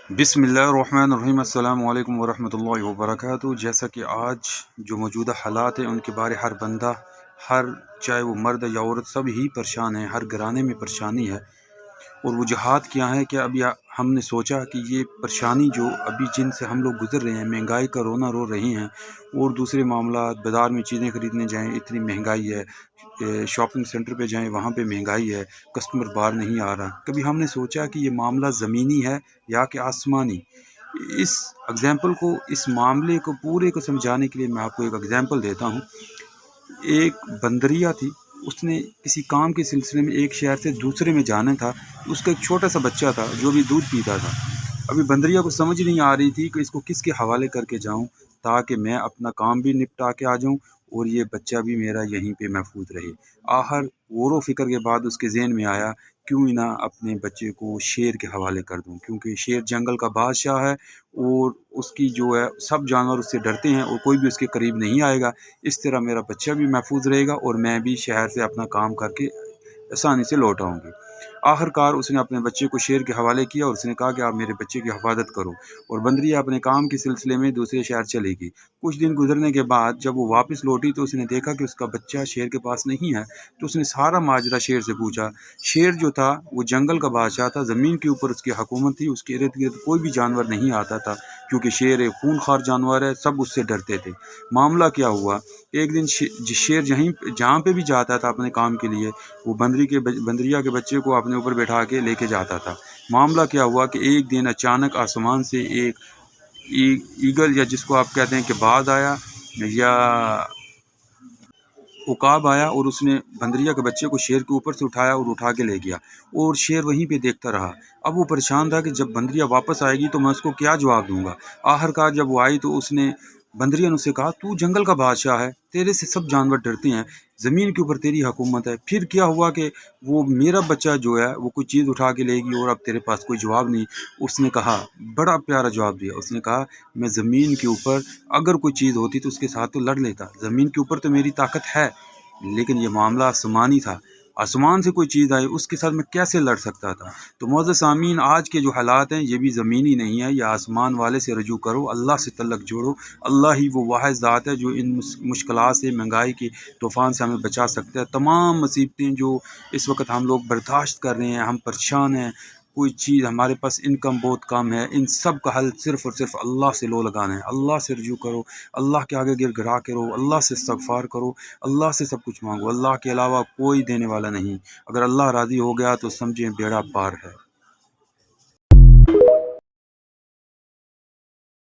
बिस्मिल्लाहिर्रहमानिर्रहीम। अस्सलामु अलैकुम वरहमतुल्लाहि वबरकातुहू। जैसा कि आज जो मौजूदा हालात हैं उनके बारे हर बंदा, हर चाहे वो मर्द या औरत, सब ही परेशान है। हर घराने में परेशानी है। और वजूहात क्या है कि अभी हमने सोचा कि ये परेशानी जो अभी जिनसे हम लोग गुजर रहे हैं, महंगाई का रोना रो रहे हैं, और दूसरे मामला, बाज़ार में चीज़ें ख़रीदने जाएं इतनी महंगाई है, शॉपिंग सेंटर पे जाएं वहाँ पे महंगाई है, कस्टमर बाहर नहीं आ रहा। कभी हमने सोचा कि ये मामला ज़मीनी है या कि आसमानी। इस एग्ज़ाम्पल को, इस मामले को पूरे को समझाने के लिए मैं आपको एक एग्ज़ाम्पल देता हूँ। एक बंदरिया थी, उसने किसी काम के सिलसिले में एक शहर से दूसरे में जाना था। उसका एक छोटा सा बच्चा था जो भी दूध पीता था। अभी बंदरिया को समझ नहीं आ रही थी कि इसको किसके हवाले करके जाऊं ताकि मैं अपना काम भी निपटा के आ जाऊं और ये बच्चा भी मेरा यहीं पे महफूज रहे। आखिर गौर व फिक्र के बाद उसके जहन में आया, क्यों ना अपने बच्चे को शेर के हवाले कर दूं, क्योंकि शेर जंगल का बादशाह है और उसकी जो है सब जानवर उससे डरते हैं और कोई भी उसके करीब नहीं आएगा। इस तरह मेरा बच्चा भी महफूज रहेगा और मैं भी शहर से अपना काम करके आसानी से लौट आऊँगी। आखिरकार उसने अपने बच्चे को शेर के हवाले किया और उसने कहा कि आप मेरे बच्चे की हिफाजत करो। और बंदरिया अपने काम के सिलसिले में दूसरे शहर चली गई। कुछ दिन गुजरने के बाद जब वो वापस लौटी तो उसने देखा कि उसका बच्चा शेर के पास नहीं है। तो उसने सारा माजरा शेर से पूछा। शेर जो था वो जंगल का बादशाह था, ज़मीन के ऊपर उसकी हुकूमत थी, उसके इर्द गिर्द कोई भी जानवर नहीं आता था, क्योंकि शेर एक खूनखार जानवर है, सब उससे डरते थे। मामला क्या हुआ, एक दिन शेर जहाँ पे भी जाता था अपने काम के लिए, वो बंदरिया के बच्चे को अपने ऊपर बैठा के लेके जाता था। मामला क्या हुआ कि एक दिन अचानक आसमान से एक ईगल, या जिसको आप कहते हैं कि बाज आया या उकाब आया, और उसने बंदरिया के बच्चे को शेर के ऊपर से उठाया और उठा के ले गया। और शेर वहीं पे देखता रहा। अब वो परेशान था कि जब बंदरिया वापस आएगी तो मैं उसको क्या जवाब दूंगा। आखिरकार जब वो आई तो उसने बंदरिया ने उससे कहा, तू जंगल का बादशाह है, तेरे से सब जानवर डरते हैं, ज़मीन के ऊपर तेरी हुकूमत है, फिर क्या हुआ कि वो मेरा बच्चा जो है वो कोई चीज़ उठा के लेगी और अब तेरे पास कोई जवाब नहीं। उसने कहा, बड़ा प्यारा जवाब दिया। उसने कहा, मैं ज़मीन के ऊपर अगर कोई चीज़ होती तो उसके साथ तो लड़ लेता, ज़मीन के ऊपर तो मेरी ताकत है, लेकिन ये मामला आसमानी था। आसमान से कोई चीज़ आई उसके साथ मैं कैसे लड़ सकता था। तो मौजूद सामीन, आज के जो हालात हैं ये भी ज़मीनी नहीं है, या आसमान वाले से रजू करो, अल्लाह से तल्लक जोड़ो। अल्लाह ही वो वाहिद ज़ात है जो इन मुश्किलात से, महंगाई के तूफ़ान से हमें बचा सकता है। तमाम मुसीबतें जो इस वक्त हम लोग बर्दाश्त कर रहे हैं, हम परेशान हैं, कोई चीज़ हमारे पास, इनकम बहुत कम है, इन सब का हल सिर्फ़ और सिर्फ अल्लाह से लो लगाना है। अल्लाह से रजू करो, अल्लाह के आगे गिड़गिड़ा के रहो, अल्लाह से इस्तग़फ़ार करो, अल्लाह से सब कुछ मांगो। अल्लाह के अलावा कोई देने वाला नहीं। अगर अल्लाह राज़ी हो गया तो समझें बेड़ा पार है।